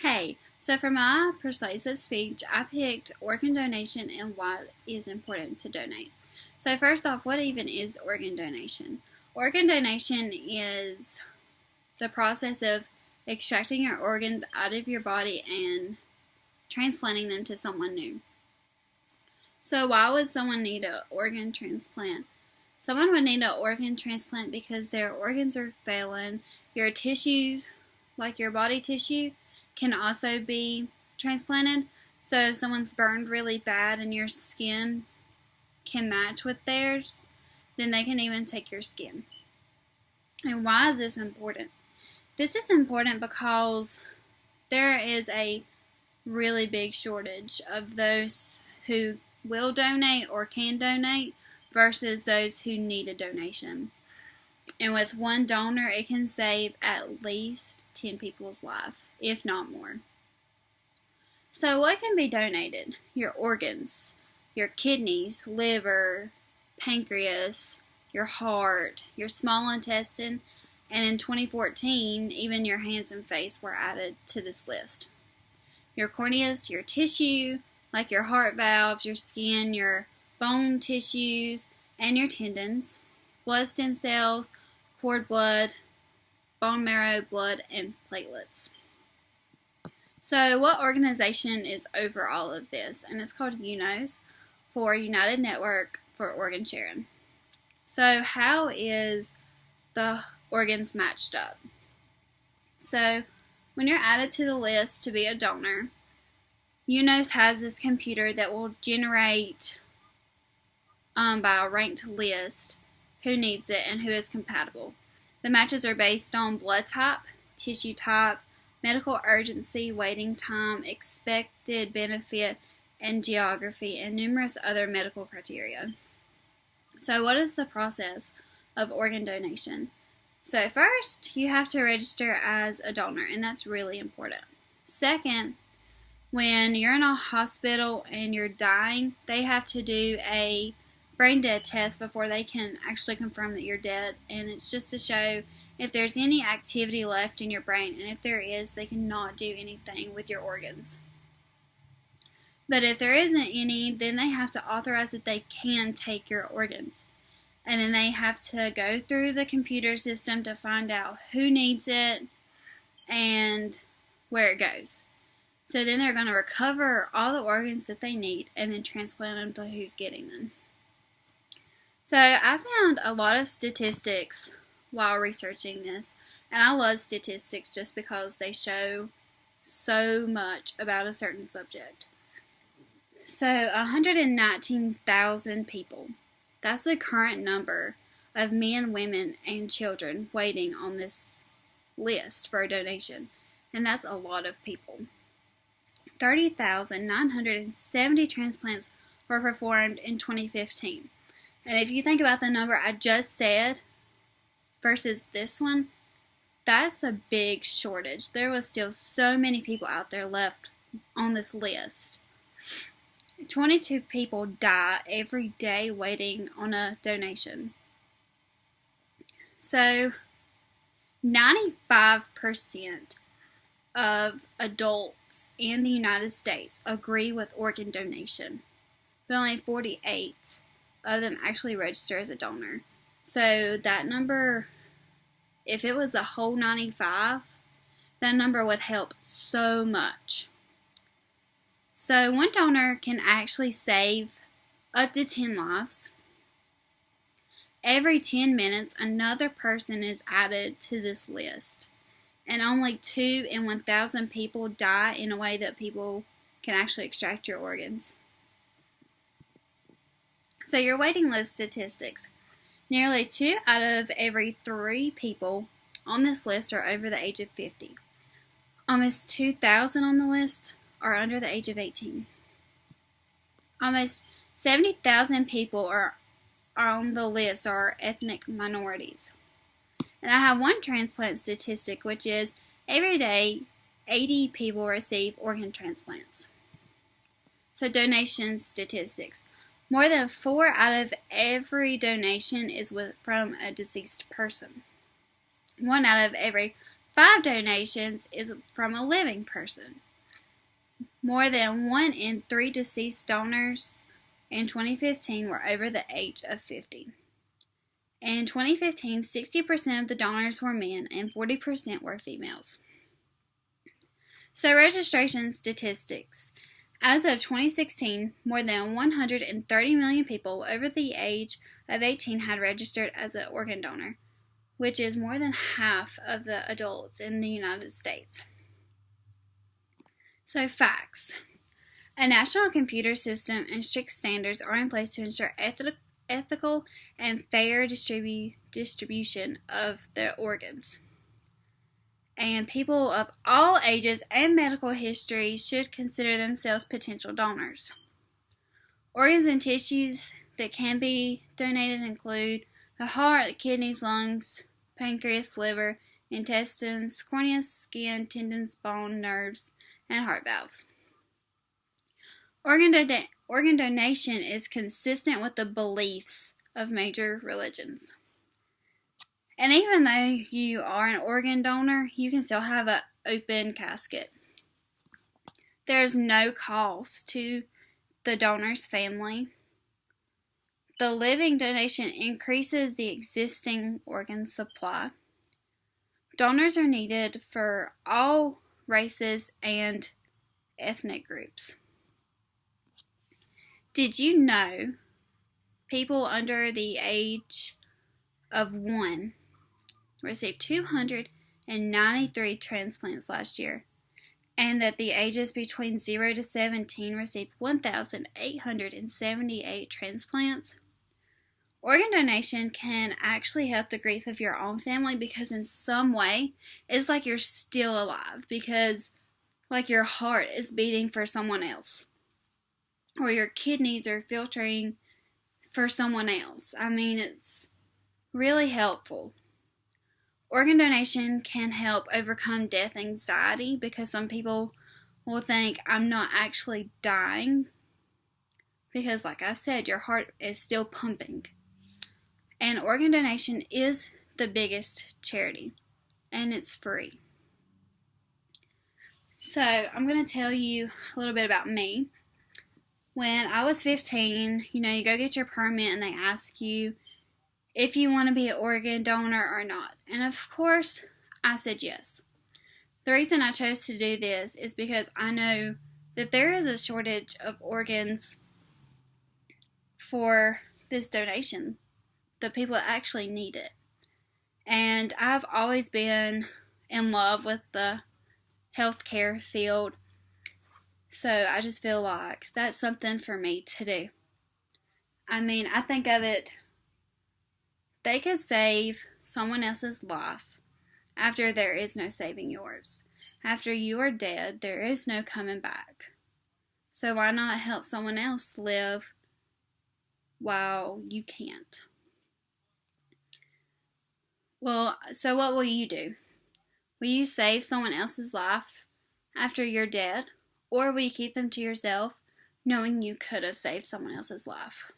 Hey, so for my persuasive speech, I picked organ donation and why it is important to donate. So first off, what even is organ donation? Organ donation is the process of extracting your organs out of your body and transplanting them to someone new. So why would someone need an organ transplant? Someone would need an organ transplant because their organs are failing. Your tissues, like your body tissue, can also be transplanted. So if someone's burned really bad and your skin can match with theirs, then they can even take your skin. And why is this important? This is important because there is a really big shortage of those who will donate or can donate versus those who need a donation. And with one donor, it can save at least 10 people's life, if not more. So what can be donated? Your organs, your kidneys, liver, pancreas, your heart, your small intestine, and in 2014, even your hands and face were added to this list. Your corneas, your tissue, like your heart valves, your skin, your bone tissues, and your tendons, blood stem cells, cord blood, bone marrow, blood, and platelets. So what organization is over all of this? And it's called UNOS, for United Network for Organ Sharing. So how is the organs matched up? So when you're added to the list to be a donor, UNOS has this computer that will generate by a ranked list who needs it and who is compatible. The matches are based on blood type, tissue type, medical urgency, waiting time, expected benefit, and geography, and numerous other medical criteria. So what is the process of organ donation? So first, you have to register as a donor, and that's really important. Second, when you're in a hospital and you're dying, they have to do a brain dead test before they can actually confirm that you're dead, and it's just to show if there's any activity left in your brain, and if there is, they cannot do anything with your organs. But if there isn't any, then they have to authorize that they can take your organs, and then they have to go through the computer system to find out who needs it and where it goes. So then they're going to recover all the organs that they need and then transplant them to who's getting them. So I found a lot of statistics while researching this, and I love statistics just because they show so much about a certain subject. So 119,000 people, that's the current number of men, women, and children waiting on this list for a donation, and that's a lot of people. 30,970 transplants were performed in 2015. And if you think about the number I just said versus this one, that's a big shortage. There was still so many people out there left on this list. 22 people die every day waiting on a donation. So 95% of adults in the United States agree with organ donation, but only 48 of them actually register as a donor. So that number, if it was the whole 95, that number would help so much. So one donor can actually save up to 10 lives. Every 10 minutes, another person is added to this list. And only 2 in 1,000 people die in a way that people can actually extract your organs. So your waiting list statistics. Nearly 2 out of every 3 people on this list are over the age of 50. Almost 2,000 on the list are under the age of 18. Almost 70,000 people are on the list are ethnic minorities. And I have one transplant statistic, which is every day 80 people receive organ transplants. So donation statistics. More than 4 out of every donation is from a deceased person. 1 out of every 5 donations is from a living person. More than 1 in 3 deceased donors in 2015 were over the age of 50. In 2015, 60% of the donors were men and 40% were females. So, registration statistics. As of 2016, more than 130 million people over the age of 18 had registered as an organ donor, which is more than half of the adults in the United States. So, facts. A national computer system and strict standards are in place to ensure ethical and fair distribution of the organs. And people of all ages and medical history should consider themselves potential donors. Organs and tissues that can be donated include the heart, kidneys, lungs, pancreas, liver, intestines, cornea, skin, tendons, bone, nerves, and heart valves. Organ donation is consistent with the beliefs of major religions. And even though you are an organ donor, you can still have an open casket. There's no cost to the donor's family. The living donation increases the existing organ supply. Donors are needed for all races and ethnic groups. Did you know people under the age of 1 received 293 transplants last year, and that the ages between 0 to 17 received 1,878 transplants? Organ donation can actually help the grief of your own family because in some way it's like you're still alive, because like your heart is beating for someone else, or your kidneys are filtering for someone else. I mean, it's really helpful. Organ donation can help overcome death anxiety because some people will think, I'm not actually dying, because like I said, your heart is still pumping. And organ donation is the biggest charity, and it's free. So I'm going to tell you a little bit about me. When I was 15, you go get your permit and they ask you if you want to be an organ donor or not. And of course, I said yes. The reason I chose to do this is because I know that there is a shortage of organs for this donation, the people that actually need it. And I've always been in love with the healthcare field, so I just feel like that's something for me to do. I mean, I think of it, they could save someone else's life after there is no saving yours. After you are dead, there is no coming back. So why not help someone else live while you can't? Well, so what will you do? Will you save someone else's life after you're dead? Or will you keep them to yourself knowing you could have saved someone else's life?